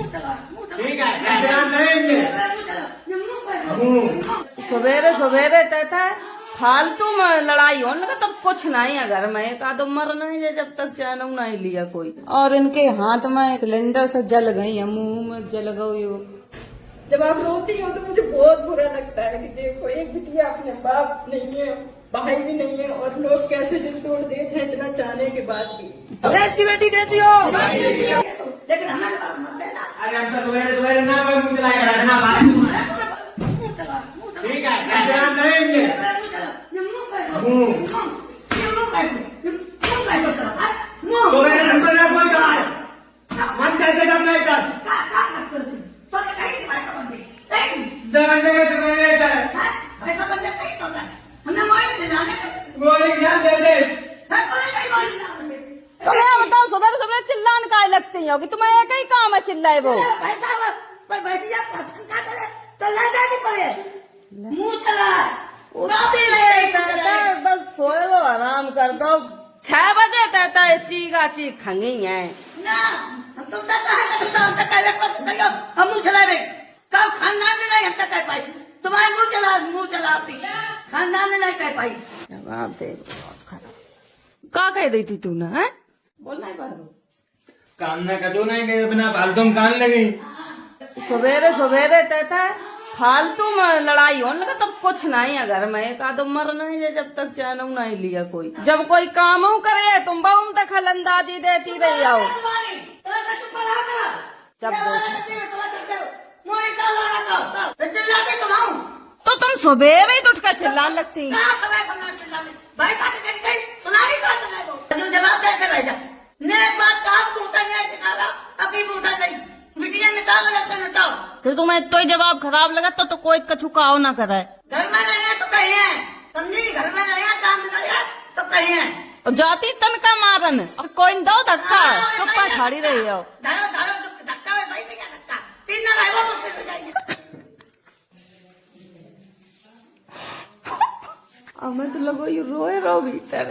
ठीक है ध्यान देंगे। सवेरे सवेरे तैथा फालतू में लड़ाई होने लगा तब कुछ नहीं है घर में। एक आदो मर नहीं है जब तक चैन नहीं लिया कोई। और इनके हाथ में सिलेंडर से जल गई है, मुंह में जल गई हो। जब आप रोती हो तो मुझे बहुत बुरा लगता है कि देखो एक बिटिया अपने बाप नहीं है, भाई भी नहीं है, और लोग कैसे दिल तोड़ देते हैं इतना चाहने के बाद भी। देश की बेटी कैसी हो? लेकिन हमारे बाप मत देना। अरे हम तो सवेरे सवेरे ना कोई मुझे लाएगा ना बात। ठीक है ध्यान देंगे। तो मेरे नंबर में कौन कहा है? मन करके जब नहीं कर गोली क्या दे दे। तुम्हें बताओ सवेरे सवेरे चिल्लाने का लगती होगी, तुम्हें एक ही काम है चिल्लाए वो। बस सोए वो आराम कर दो। 6 बजे तक चीगा चीख खंगी है। खानदान ने नहीं हम तक कर पाई, तुम्हारे मुंह चलाती खानदान ने नहीं कर पाई। जवाब दे बहुत खराब। का कह दी थी तू ना है? बोलना ही बाहर काम ना कदो नहीं गए बिना फालतू में कान लगी। सवेरे सवेरे तैथा फालतू में लड़ाई होने लगा तब कुछ नहीं है घर में। एक आदो मर नहीं है जब तक चैन नहीं लिया कोई। जब कोई काम करे तुम बहु दखल अंदाजी देती रही आओ। तो तुम सवेरे ही उठ कर चिल्लाने लगती। जवाब दे कर रह जा। एक बात काम पूछा नहीं, अभी पूछा नहीं, बिटिया निकाल लगता नटाओ। तो तुम्हें तो जवाब खराब लगा तो कोई कछु काओ ना करे। घर में नहीं है तो कहीं है, समझी? घर में नहीं है काम निकल गया तो कहीं है। और जाती तन का मारन अब कोई दो धक्का चुप्पा खाड़ी रही हो। धारो धारो धक्का में सही क्या धक्का 3 ना रहेगा मुझसे तो जाएंगे। हमें तो लगो ये रोए रो भीतर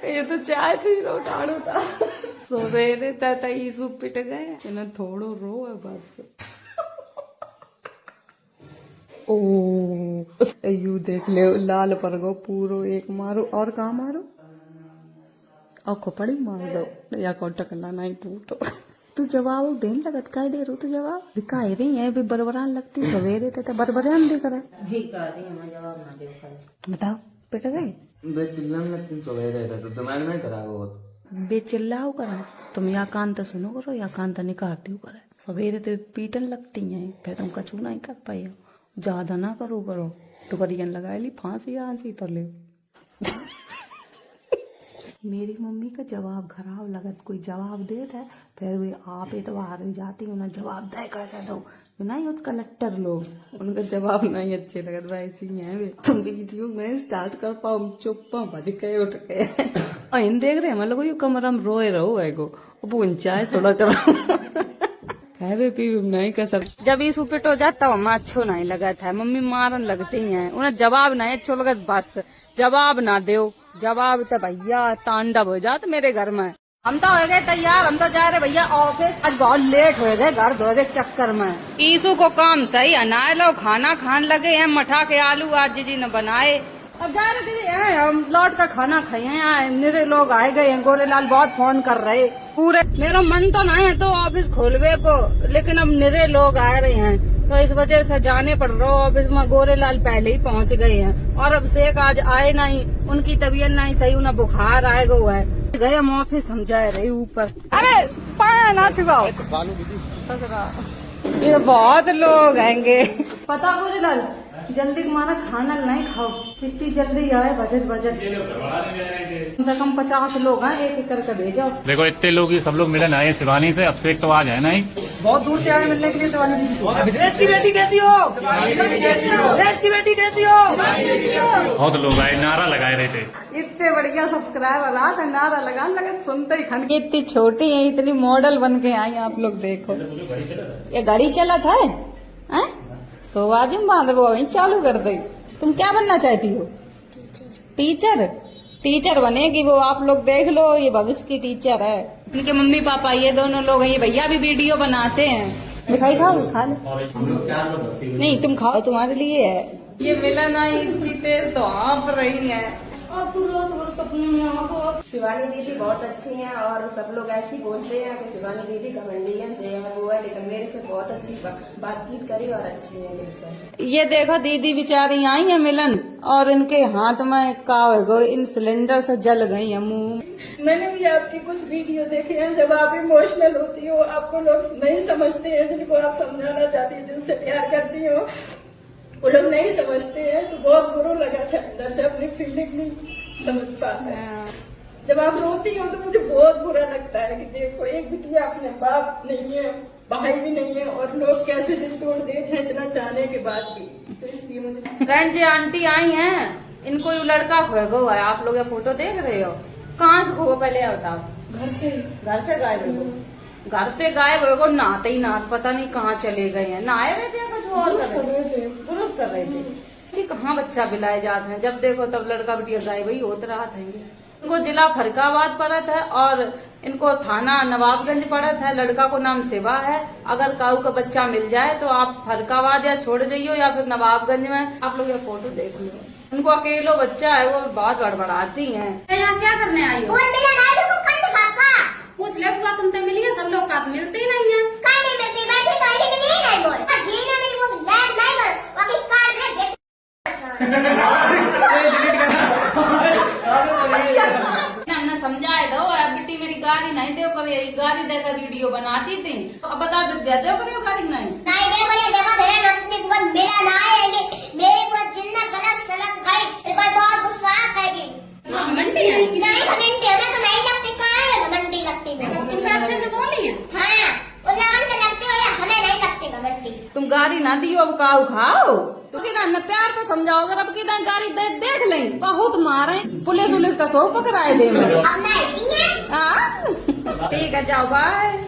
ये तो चाय थी रो ठाड़ो था। सवेरे तता ईसु पिट गए इन्हें थोड़ो रो है बस। ओ यू देख ले लाल पर गो पूरो एक मारो और कहा मारो और खोपड़ी मार दो या कोटकला नहीं पूटो। तू जवाब देने लगत काय दे रो तू जवाब दिखाई रही है भी बरबरान लगती सवेरे तता बरबरान दे करे जवाब ना दे। बताओ पिट गए चिल्लाने लगती सवेरे तो दिमाग नहीं खराब हो। बेचिल्लाओ करा तुम या कान तो सुनो करो या कान तो निकालती हो करे। सवेरे तो पीटन लगती हैं फिर तुम कछु नहीं कर पाई हो। ज्यादा ना करो तो करियन लगा ली फांसी आंसी तो ले। मेरी मम्मी का जवाब खराब लगत कोई जवाब देता है फिर वे आप इतवार हो जाती उन्हें जवाब दे कैसे दो नहीं होत कलेक्टर लोग उनका जवाब नहीं अच्छे लगत वैसे ही है वे। तुम वीडियो में स्टार्ट कर पाओ चुप्पा भज के उठ के और इन देख रहे मतलब ये कमरा में रोए रहो है गो अब चाय थोड़ा करो खावे पी नहीं कर सकते। जब इस पिट हो जाता हमें अच्छो नहीं लगा था। मम्मी मारन लगती हैं उन्हें जवाब नहीं अच्छो लगत बस जवाब ना दो। जवाब तो भैया तांडव हो जात मेरे घर में। हम तो हो गए तैयार, हम तो जा रहे भैया ऑफिस। आज बहुत लेट हो गए घर धोने के चक्कर में। ईसु को काम सही अनाए लो खाना खान लगे हैं मठा के आलू आज जी ने बनाए। अब जा रहे दीदी हम लौट का खाना खाए हैं। मेरे लोग आए गए हैं गोरेलाल बहुत फोन कर रहे पूरे। मेरा मन तो नहीं है तो ऑफिस खोलवे को लेकिन अब मेरे लोग आ रहे हैं तो इस वजह से जाने पड़ रहा ऑफिस में। गोरेलाल पहले ही पहुंच गए हैं और अब शेख आज आए नहीं, उनकी तबीयत नहीं सही, उन्हें बुखार आए गो है। गए हम ऑफिस समझाए रहे ऊपर। अरे पाया ना चुकाओ ये बहुत लोग आएंगे पता गोरेलाल जल्दी तुम्हारा खाना नहीं खाओ कितनी जल्दी आए बजट कम से कम 50 लोग हैं एक एक करके भेजो। देखो इतने लोग ही सब लोग मिलन आए शिवानी से। अब से तो आज है नहीं बहुत दूर से आए मिलने के लिए शिवानी दीदी से। देश की बेटी कैसी हो? देश की बेटी कैसी हो? बहुत लोग आए नारा लगाए रहे थे। इतने बढ़िया सब्सक्राइबर आ था नारा लगाने लगे सुनते ही खन। इतनी छोटी है इतनी मॉडल बन के आई आप लोग देखो। ये गाड़ी चला था सोवाजिम बांध वो वही चालू कर दे। तुम क्या बनना चाहती हो? टीचर। टीचर बनेगी वो आप लोग देख लो ये भविष्य की टीचर है। इनके मम्मी पापा ये दोनों लोग हैं, ये भैया भी वीडियो बनाते हैं। मिठाई खाओ, खा लो। हम लोग 4 लोग भर्ती हुए। नहीं तुम खाओ, तुम्हारे लिए है। ये मिलन आई इतनी तेज तो हाँफ रही है। शिवानी दीदी बहुत अच्छी हैं और सब लोग ऐसे ही बोलते हैं कि शिवानी दीदी घमंडी है, जे है वो है, लेकिन मेरे से बहुत अच्छी बातचीत करी और अच्छी है दिल से। ये देखो दीदी बेचारी आई है मिलन, और इनके हाथ में का हो, इन सिलेंडर से जल गई है मुंह। मैंने भी आपकी कुछ वीडियो देखे हैं, जब आप इमोशनल होती हो, आपको लोग नहीं समझते हैं, जिनको आप समझाना चाहती हो, जिनसे प्यार करती हो, वो लोग नहीं समझते हैं, तो बहुत बुरा लगा था अंदर से, अपनी फीलिंग नहीं समझ पाते हैं। जब आप रोती हो तो मुझे बहुत बुरा लगता है कि देखो एक बिटिया अपने बाप नहीं है, भाई भी नहीं है, और लोग कैसे दिल तोड़ देते हैं इतना चाहने के बाद भी। तो इसलिए मुझे फ्रेंड जी आंटी आई हैं, इनको ये लड़का खो गया है। आप लोग ये फोटो देख रहे हो, कहाँ से खो, पहले ये बताओ। घर से गायब हो, घर से गायब हो, नहाते ही नहाते पता नहीं कहाँ चले गए हैं। नहाए रहे थे या कुछ और कर रहे थे? पुरुष कर रहे थे। कहाँ बच्चा बिलाए जाते हैं, जब देखो तब लड़का बिटिया गायब ही होते रहा थे। इनको जिला फरीदाबाद पड़त है और इनको थाना नवाबगंज पड़त है। लड़का को नाम शिवा है। अगर काऊ का बच्चा मिल जाए तो आप फरीदाबाद या छोड़ जाइयो या फिर नवाबगंज में। आप लोग ये फोटो देख लो, उनको अकेलो बच्चा है, वो बहुत गड़बड़ाती है। यहाँ क्या करने आई हो? पूछ ले बुआ, तुम तो मिली है, सब लोग का तो मिलते ही नहीं है। नहीं मिलती, बैठी तो आई मिली ही नहीं बोल। जीना नहीं वो लैंड नहीं बोल, बाकी कार्ड ले देख। हमने समझाए दो, बेटी मेरी गाड़ी नहीं दे करे, गाड़ी देकर वीडियो बनाती थी। अब बता दो दे करियो गाड़ी नहीं देखो मेरे अपनी बुआ मिला ना आएगी, मेरी बुआ जिन्ना गलत सलत गई, फिर बहुत गुस्सा आएगी। घमंडी है कि नहीं घमंडी है, मैं तो नहीं लगती, कहाँ है घमंडी लगती मैं। तुम तो अच्छे से बोली है। हाँ, उन लोगों से लगती हो या हमें नहीं लगती घमंडी। तुम गाड़ी ना दियो, अब काऊ खाओ। तो किधर न प्यार तो समझाओ, अगर अब किधर गाड़ी देख लें, बहुत मारे, पुलिस का सो पकड़ाए दे। अब नहीं है। ठीक है जाओ बाय।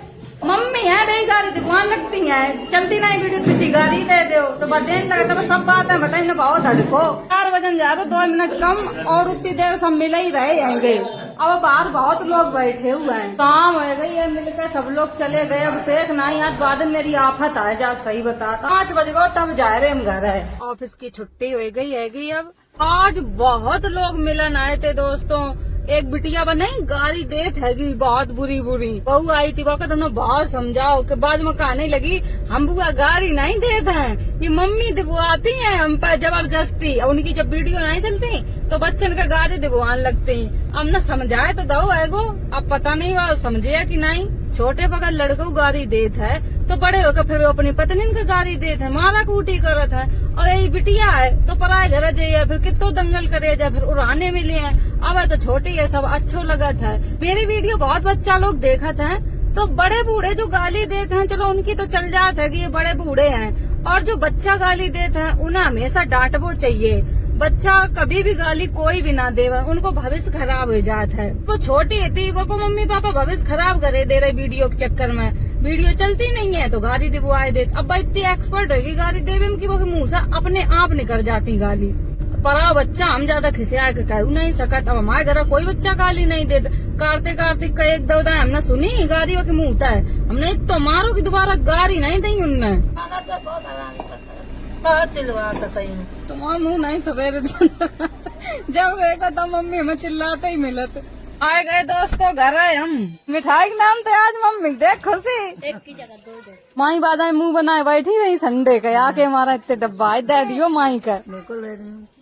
मम्मी है भाई, गाड़ी दुकान लगती है, चलती नहीं वीडियो छुट्टी गाड़ी दे दो तो बदेन लगता है। सब बात है बताइए ना, बहुत हड़को 4 बजन जा रहे, 2 मिनट कम और उतनी देर सब मिले ही रहे आएंगे। अब बाहर बहुत लोग बैठे हुए हैं, काम हो गई है, मिलकर सब लोग चले गए। अब शेख नहीं आज बाद मेरी आफत आए जा, सही बता 5 बज गए तब जा रहे हम घर है। ऑफिस की छुट्टी हो गई हैगी। अब आज बहुत लोग मिलन आए थे दोस्तों। एक बिटिया बनाई गाड़ी देत हैगी, बहुत बुरी बहू आई थी, वक्त हमने बहुत समझाओ के बाद में कहने लगी हम बुआ गाड़ी नहीं देते हैं, ये मम्मी दिलवाती हैं हम पर जबरदस्ती। उनकी जब वीडियो नहीं चलती तो बच्चन का गाड़ी दिलवान लगती। अब न समझाए तो दो एगो, अब पता नहीं वो समझे कि नहीं। छोटे पकड़ लड़कों गाड़ी देत है तो बड़े होकर फिर वो अपनी पत्नी का गाड़ी देत है, मारा कूटी करत है। और यही बिटिया है तो पराए घर जाइए, फिर कितो दंगल करे जाए, फिर उड़ाने मिले हैं। अब तो छोटी है, सब अच्छो लगत है। मेरी वीडियो बहुत बच्चा लोग देखत है, तो बड़े बूढ़े जो गाली देते हैं चलो उनकी तो चल जात है कि ये बड़े बूढ़े हैं, और जो बच्चा गाली देते हैं उन्हें हमेशा डांटबो चाहिए। बच्चा कभी भी गाली कोई भी ना दे, उनको भविष्य खराब हो जाता है। वो छोटी थी, वो को मम्मी पापा भविष्य खराब करे दे रहे वीडियो के चक्कर में। वीडियो चलती नहीं है तो गाली दिलवाए देते। अब इतनी एक्सपर्ट होगी गाली देवे में कि वो मुंह से अपने आप निकल जाती गाली। परा बच्चा हम ज्यादा खिसिया के कह नहीं सकत। अब हमारे घर कोई बच्चा गाली नहीं देता। कार्तिक का एक दो दाए हमने सुनी गाड़ी के मुंह है, हमने एक तो मारो की दोबारा गाड़ी नहीं दी उनमें। तुम्हारा मुंह नहीं सवेरे जब देखो तो मम्मी हमें चिल्लाते ही मिलत। आए गए दोस्तों घर है हम, मिठाई के नाम थे आज मम्मी देख खुशी। एक की जगह 2 माई बादाई मुंह बनाए बैठी रही संडे का, आके हमारा इतने डब्बा दे दियो माई का। बिल्कुल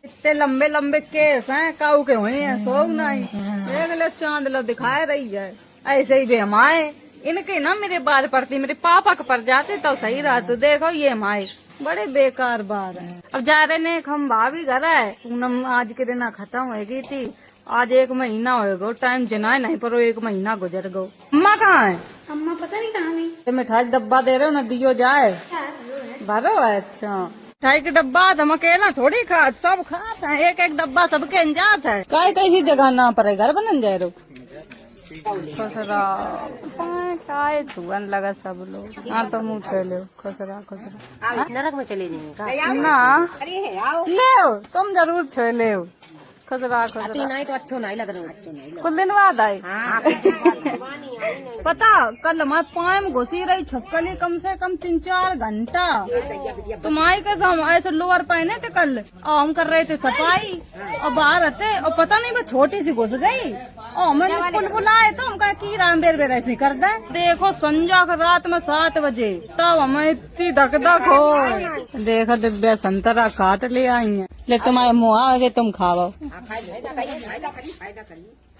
इतने लंबे लंबे केस हैं, काऊ के हुए हैं, सो नहीं देख लो चांद लो दिखाए रही है। ऐसे ही भी हम आए, इनके ना मेरे बार पड़ती, मेरे पापा के पर जाते तो सही रहा। तो देखो ये हमारे बड़े बेकार बार है। अब जा रहे ने हम भाभी घर है, पूनम आज के दिन खत्म हो गई थी। आज 1 महीना हो गो, टाइम जना नहीं पर 1 महीना गुजर गो। अम्मा कहाँ है? अम्मा पता नहीं कहाँ गई। मिठाई डब्बा दे रहे हो ना, दियो जाए भरो है। अच्छा मिठाई के डब्बा हम अकेला थोड़ी खात, सब खात है, एक डब्बा सबके अंजात है। कैसी जगह ना पर घर बनन जाए रो खुसरा काय छुअन लगा सब लोग। हाँ तो मुँह छे खुसरा खुसरा नरक में चले जाएंगे ना ले तुम जरूर छे ले। खुजरा खुजरा नहीं तो अच्छो नहीं लग रहा। कुछ दिन बाद आई। पता कल मैं पाए में घुसी रही छपकली कम से कम 3-4 घंटा। तुम्हारी कसम ऐसे लोअर पहने थे कल और हम कर रहे थे सफाई और बाहर आते और पता नहीं वो छोटी सी घुस गई और मैंने कुल बुलाए तो हम कहा की राम बेर बेर ऐसे कर दे। देखो संजा को रात में 7 बजे तब हमें इतनी धक धक हो। देखो दिव्या संतरा काट ले आई है। ले तुम्हारे मुँह आगे तुम खाओ।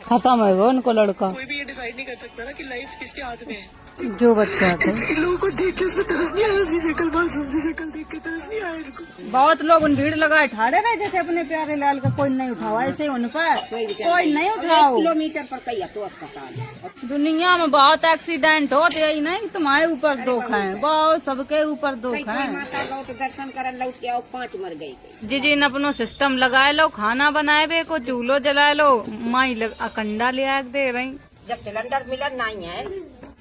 खत्म है वो उनको लड़का। कोई भी ये डिसाइड नहीं कर सकता ना कि लाइफ किसके हाथ में है। जो बच्चा था लोगों को देख के उसमें तरस नहीं आया, उसकी शक्ल मासूम सी शक्ल देख के तरस नहीं आया इनको। बहुत लोग उन भीड़ लगाए ठाड़े रहे जैसे अपने प्यारे लाल का कोई नहीं उठाओ, ऐसे उन पर कोई नहीं उठाओ। किलोमीटर पर कई तो अस्पताल। दुनिया में बहुत एक्सीडेंट होते ही नहीं तुम्हारे ऊपर दुख है, बहुत सबके ऊपर दुख है। माता लौट दर्शन कर लौट के आओ 5 मर गई। जिन अपनो सिस्टम लगाए लो, खाना बनाए बे को चूल्हो जलाए लो, माई अकंडा ले आके दे रही। जब सिलेंडर मिला नहीं है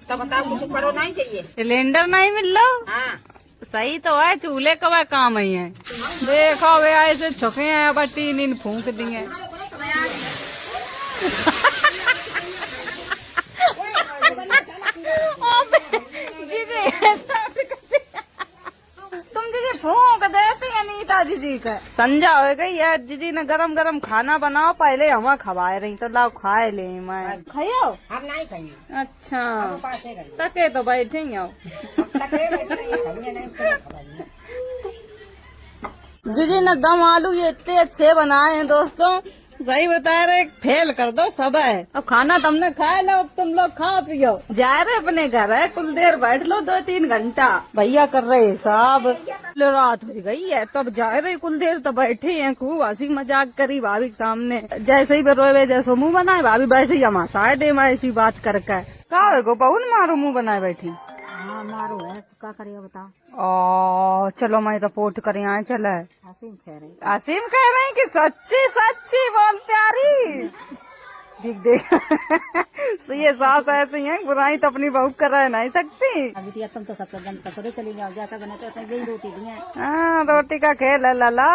तो बताओ कुछ करो नहीं चाहिए। सिलेंडर नहीं मिल लो हाँ सही तो है, चूल्हे का काम ही है। देखो वे ऐसे छुके हैं अब टीन इन फूंक दिए। तुम जीजी फूंक देती है नीता जीजी का। संजा हो गई है, जीजी ने गरम गरम खाना बनाओ, पहले हम खवाए रही तो लाओ खाए ले। मैं खाओ हम नहीं खाएंगे। अच्छा तके तो बैठे ही आओ। जीजी ने दम आलू ये इतने अच्छे बनाए हैं दोस्तों, सही बता रहे, फेल कर दो सब है। अब खाना तुमने खाए लो, अब तुम लोग खा पियो, जा रहे अपने घर है, कुछ देर बैठ लो 2-3 घंटा। भैया कर रहे साहब, रात हो गई है तब जा रहे, कुछ देर तो बैठे हैं, खूब हंसी मजाक करी भाभी के सामने। जैसे ही रोवे जैसे मुंह बनाए भाभी वैसे ही हम हंसाए दे मैं ऐसी बात करके। का बहुल मारो मुंह बनाए बैठी। हाँ मारो है तो क्या करिए बताओ। ओ चलो मैं रिपोर्ट करे आए चले। आसिम कह रही आसिम कह रहे हैं कि सच्ची सच्ची बोल प्यारी। देख देख ये सास ऐसी है, बुराई तो अपनी बहू कर नहीं सकती। अभी तुम तो ससुरे चली जाओ, जैसा बने तो यही रोटी दी है। हाँ रोटी का खेल है लाला।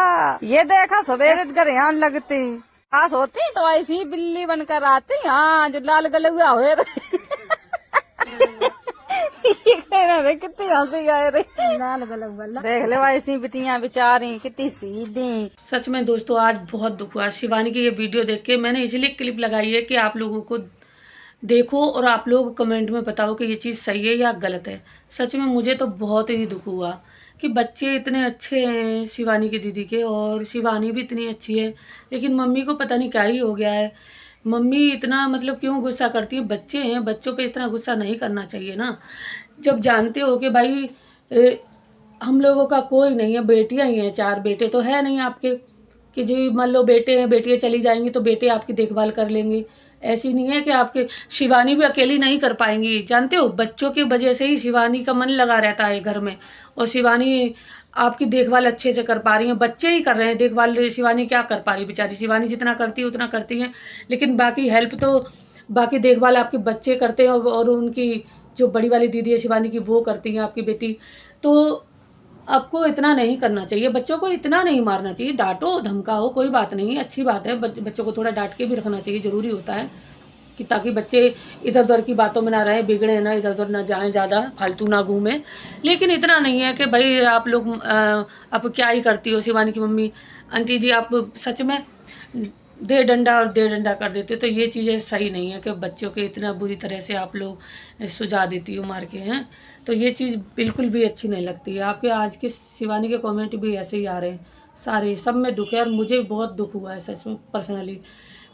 ये देखा सवेरे गरियान लगती खास होती तो ऐसी बिल्ली बनकर आती। हाँ जो लाल गले हुआ हो कितनी हंसी आए रही, लाल गलग वाला देख ले ऐसी बिटियां बेचारी कितनी सीधी। सच में दोस्तों आज बहुत दुख हुआ शिवानी की ये वीडियो देख के। मैंने इसलिए क्लिप लगाई है कि आप लोगों को देखो और आप लोग कमेंट में बताओ कि ये चीज़ सही है या गलत है। सच में मुझे तो बहुत ही दुख हुआ कि बच्चे इतने अच्छे हैं शिवानी की दीदी के, और शिवानी भी इतनी अच्छी है, लेकिन मम्मी को पता नहीं क्या ही हो गया है। मम्मी इतना मतलब क्यों गुस्सा करती है, बच्चे हैं, बच्चों पे इतना गुस्सा नहीं करना चाहिए ना। जब जानते हो कि भाई हम लोगों का कोई नहीं है, बेटियां ही हैं, 4 बेटे तो है नहीं आपके कि जी मान लो बेटे हैं, बेटियां चली जाएंगी तो बेटे आपकी देखभाल कर लेंगे। ऐसी नहीं है कि आपके शिवानी भी अकेली नहीं कर पाएंगी। जानते हो बच्चों की वजह से ही शिवानी का मन लगा रहता है घर में, और शिवानी आपकी देखभाल अच्छे से कर पा रही है। बच्चे ही कर रहे हैं देखभाल, शिवानी क्या कर पा रही बेचारी। शिवानी जितना करती है उतना करती है, लेकिन बाकी हेल्प तो बाकी देखभाल आपके बच्चे करते हैं, और उनकी जो बड़ी वाली दीदी है शिवानी की वो करती है आपकी बेटी। तो आपको इतना नहीं करना चाहिए, बच्चों को इतना नहीं मारना चाहिए। डांटो धमकाओ कोई बात नहीं, अच्छी बात है, बच्चों को थोड़ा डांट के भी रखना चाहिए, ज़रूरी होता है कि ताकि बच्चे इधर उधर की बातों में ना रहे, बिगड़े ना, इधर उधर ना जाएं, ज़्यादा फालतू ना घूमें। लेकिन इतना नहीं है कि भाई आप लोग आप क्या ही करती हो शिवानी की मम्मी। आंटी जी आप सच में दे डंडा और दे डंडा कर देते हो, तो ये चीज़ें सही नहीं है कि बच्चों के इतना बुरी तरह से आप लोग सुझा देती हो मार के हैं। तो ये चीज़ बिल्कुल भी अच्छी नहीं लगती है। आपके आज के शिवानी के कमेंट भी ऐसे ही आ रहे हैं सारे, सब में दुख है, और मुझे बहुत दुख हुआ है सच में पर्सनली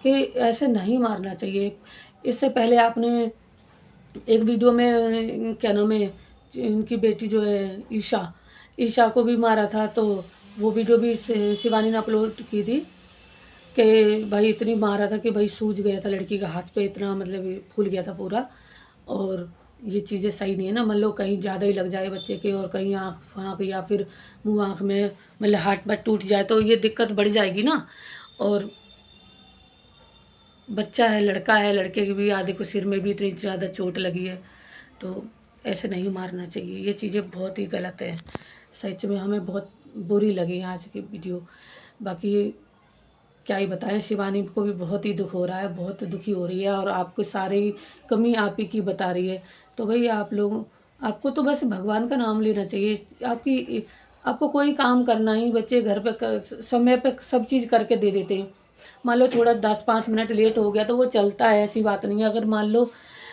कि ऐसे नहीं मारना चाहिए। इससे पहले आपने एक वीडियो में क्या नाम है इनकी बेटी जो है ईशा को भी मारा था, तो वो वीडियो भी शिवानी ने अपलोड की थी कि भाई इतनी मारा था कि भाई सूज गया था लड़की का हाथ पे, इतना मतलब फूल गया था पूरा। और ये चीज़ें सही नहीं है ना, मान लो कहीं ज़्यादा ही लग जाए बच्चे के, और कहीं आँख या फिर मुँह आँख में मतलब हाथ बट टूट जाए तो ये दिक्कत बढ़ जाएगी ना। और बच्चा है, लड़का है, लड़के की भी आधे को सिर में भी इतनी ज़्यादा चोट लगी है, तो ऐसे नहीं मारना चाहिए। ये चीज़ें बहुत ही गलत है, सच में हमें बहुत बुरी लगी आज की वीडियो। बाकी क्या ही बताएं, शिवानी को भी बहुत ही दुख हो रहा है, बहुत दुखी हो रही है और आपको सारी कमी आप ही की बता रही है। तो भाई आप लोग, आपको तो बस भगवान का नाम लेना चाहिए। आपको कोई काम करना ही, बच्चे घर पे समय पे सब चीज़ करके दे देते हैं। मान लो थोड़ा 10-5 मिनट लेट हो गया तो वो चलता है, ऐसी बात नहीं है। अगर मान लो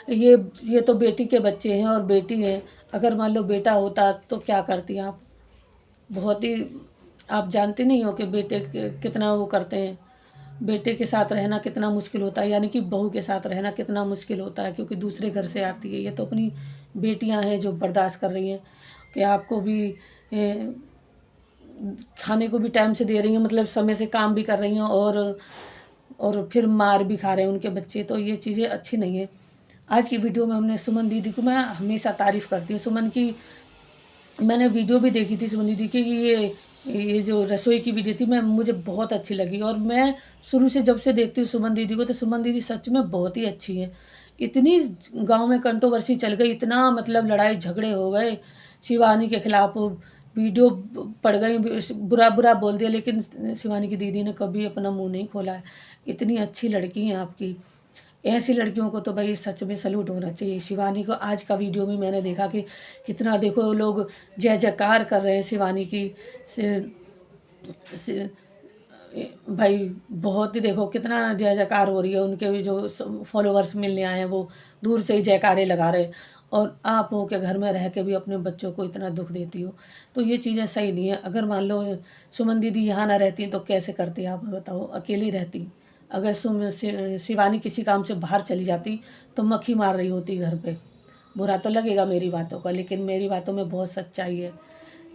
ये तो बेटी के बच्चे हैं और बेटी हैं, अगर मान लो बेटा होता तो क्या करती आप? बहुत ही, आप जानते नहीं हो कि बेटे कितना वो करते हैं। बेटे के साथ रहना कितना मुश्किल होता है, यानी कि बहू के साथ रहना कितना मुश्किल होता है, क्योंकि दूसरे घर से आती है। ये तो अपनी बेटियां हैं जो बर्दाश्त कर रही हैं कि आपको भी खाने को भी टाइम से दे रही हैं, मतलब समय से काम भी कर रही हैं और फिर मार भी खा रहे हैं उनके बच्चे। तो ये चीज़ें अच्छी नहीं है। आज की वीडियो में हमने सुमन दीदी को, मैं हमेशा तारीफ़ करती हूँ सुमन की। मैंने वीडियो भी देखी थी सुमन दीदी की, ये जो रसोई की वीडियो थी, मुझे बहुत अच्छी लगी। और मैं शुरू से जब से देखती हूँ सुमन दीदी को, तो सुमन दीदी सच में बहुत ही अच्छी है। इतनी गांव में कंट्रोवर्सी चल गई, इतना मतलब लड़ाई झगड़े हो गए, शिवानी के खिलाफ वीडियो पड़ गई, बुरा बुरा बोल दिया, लेकिन शिवानी की दीदी ने कभी अपना मुंह नहीं खोला है। इतनी अच्छी लड़की हैं आपकी। ऐसी लड़कियों को तो भाई सच में सैल्यूट होना चाहिए। शिवानी को आज का वीडियो में मैंने देखा कि कितना, देखो लोग जय जयकार कर रहे हैं शिवानी की भाई, बहुत ही देखो कितना जय जयकार हो रही है। उनके भी जो फॉलोवर्स मिलने आए हैं वो दूर से ही जयकारे लगा रहे हैं, और आप हो के घर में रह के भी अपने बच्चों को इतना दुख देती हो, तो ये चीज़ें सही नहीं है। अगर मान लो सुमन दीदी यहाँ ना रहती तो कैसे करती आप बताओ? अकेली रहती। अगर शिवानी किसी काम से बाहर चली जाती तो मक्खी मार रही होती घर पे। बुरा तो लगेगा मेरी बातों का, लेकिन मेरी बातों में बहुत सच्चाई है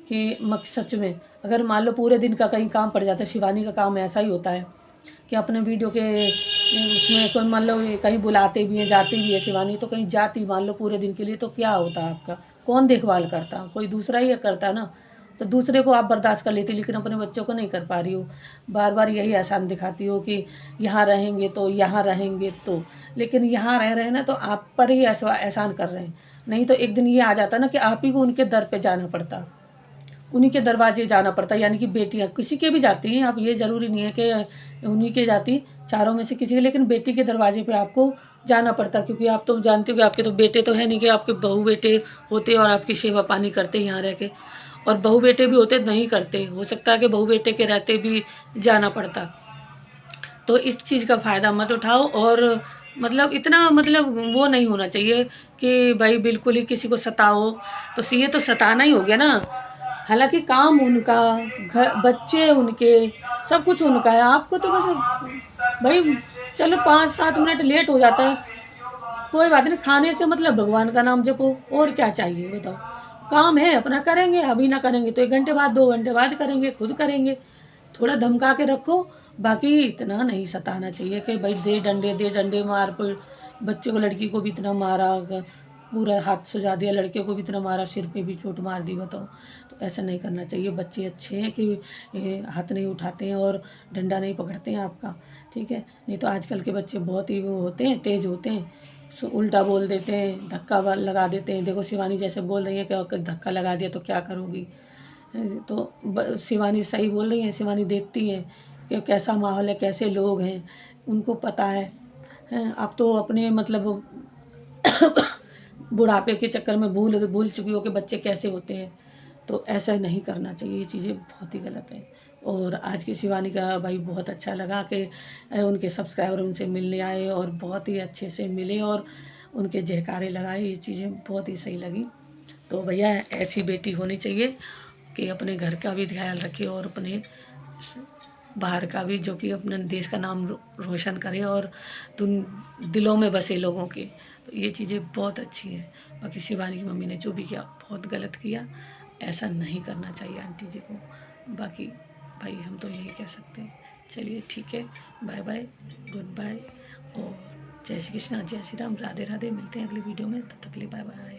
कि सच में अगर मान लो पूरे दिन का कहीं काम पड़ जाता है, शिवानी का काम ऐसा ही होता है कि अपने वीडियो के उसमें कोई मान लो कहीं बुलाते भी हैं, जाती भी है शिवानी, तो कहीं जाती मान लो पूरे दिन के लिए, तो क्या होता आपका? कौन देखभाल करता? कोई दूसरा ही करता ना। तो दूसरे को आप बर्दाश्त कर लेती, लेकिन अपने बच्चों को नहीं कर पा रही हो। बार बार यही एहसान दिखाती हो कि यहाँ रहेंगे तो, यहाँ रहेंगे तो, लेकिन यहाँ रह रहे हैं ना तो आप पर ही एहसान कर रहे हैं। नहीं तो एक दिन ये आ जाता ना कि आप ही को उनके दर पे जाना पड़ता, उन्हीं के दरवाजे जाना पड़ता। यानी कि बेटियाँ किसी के भी जाती हैं, अब ये ज़रूरी नहीं है कि उन्हीं के जाती, चारों में से किसी के, लेकिन बेटी के दरवाजे पे आपको जाना पड़ता, क्योंकि आप तो जानते हो कि आपके तो बेटे तो है नहीं कि आपके बहू बेटे होते और आपकी सेवा पानी करते यहाँ रह के, और बहू बेटे भी होते नहीं करते। हो सकता है कि बहू बेटे के रहते भी जाना पड़ता। तो इस चीज़ का फ़ायदा मत उठाओ, और मतलब इतना मतलब वो नहीं होना चाहिए कि भाई बिल्कुल ही किसी को सताओ। तो ये तो सताना ही हो गया ना। हालांकि काम उनका, घर बच्चे उनके, सब कुछ उनका है। आपको तो बस भाई चलो 5-7 मिनट लेट हो जाता है, कोई बात नहीं, खाने से मतलब भगवान का नाम जपो, और क्या चाहिए बताओ? काम है अपना करेंगे, अभी ना करेंगे तो 1 घंटे बाद 2 घंटे बाद करेंगे, खुद करेंगे। थोड़ा धमका के रखो, बाकी इतना नहीं सताना चाहिए कि भाई दे डंडे मार पर बच्चों को, लड़की को भी इतना मारा, पूरा हाथ सुजा दिया, लड़के को भी इतना मारा, सिर पे भी चोट मार दी, बताओ। तो ऐसा नहीं करना चाहिए। बच्चे अच्छे हैं कि हाथ नहीं उठाते हैं और डंडा नहीं पकड़ते हैं आपका, ठीक है। नहीं तो आजकल के बच्चे बहुत ही वो होते हैं, तेज़ होते हैं, उल्टा बोल देते हैं, धक्का लगा देते हैं। देखो शिवानी जैसे बोल रही है कि धक्का लगा दिया तो क्या करोगी? तो शिवानी सही बोल रही है। शिवानी देखती है कि कैसा माहौल है, कैसे लोग हैं, उनको पता है। आप तो अपने मतलब बुढ़ापे के चक्कर में भूल चुकी हो कि बच्चे कैसे होते हैं। तो ऐसा नहीं करना चाहिए, ये चीज़ें बहुत ही गलत है। और आज की शिवानी का भाई बहुत अच्छा लगा कि उनके सब्सक्राइबर उनसे मिलने आए और बहुत ही अच्छे से मिले और उनके जयकारे लगाए, ये चीज़ें बहुत ही सही लगी। तो भैया ऐसी बेटी होनी चाहिए कि अपने घर का भी ख्याल रखे और अपने बाहर का भी, जो कि अपने देश का नाम रोशन करे और दिलों में बसे लोगों के। तो ये चीज़ें बहुत अच्छी हैं। बाकी शिवानी की मम्मी ने जो भी किया बहुत गलत किया, ऐसा नहीं करना चाहिए आंटी जी को। बाकी भाई हम तो यही कह सकते हैं। चलिए ठीक है, बाय बाय, गुड बाय, और जय श्री कृष्णा, जय श्री राम, राधे राधे। मिलते हैं अगली वीडियो में, तब तक के लिए बाय बाय।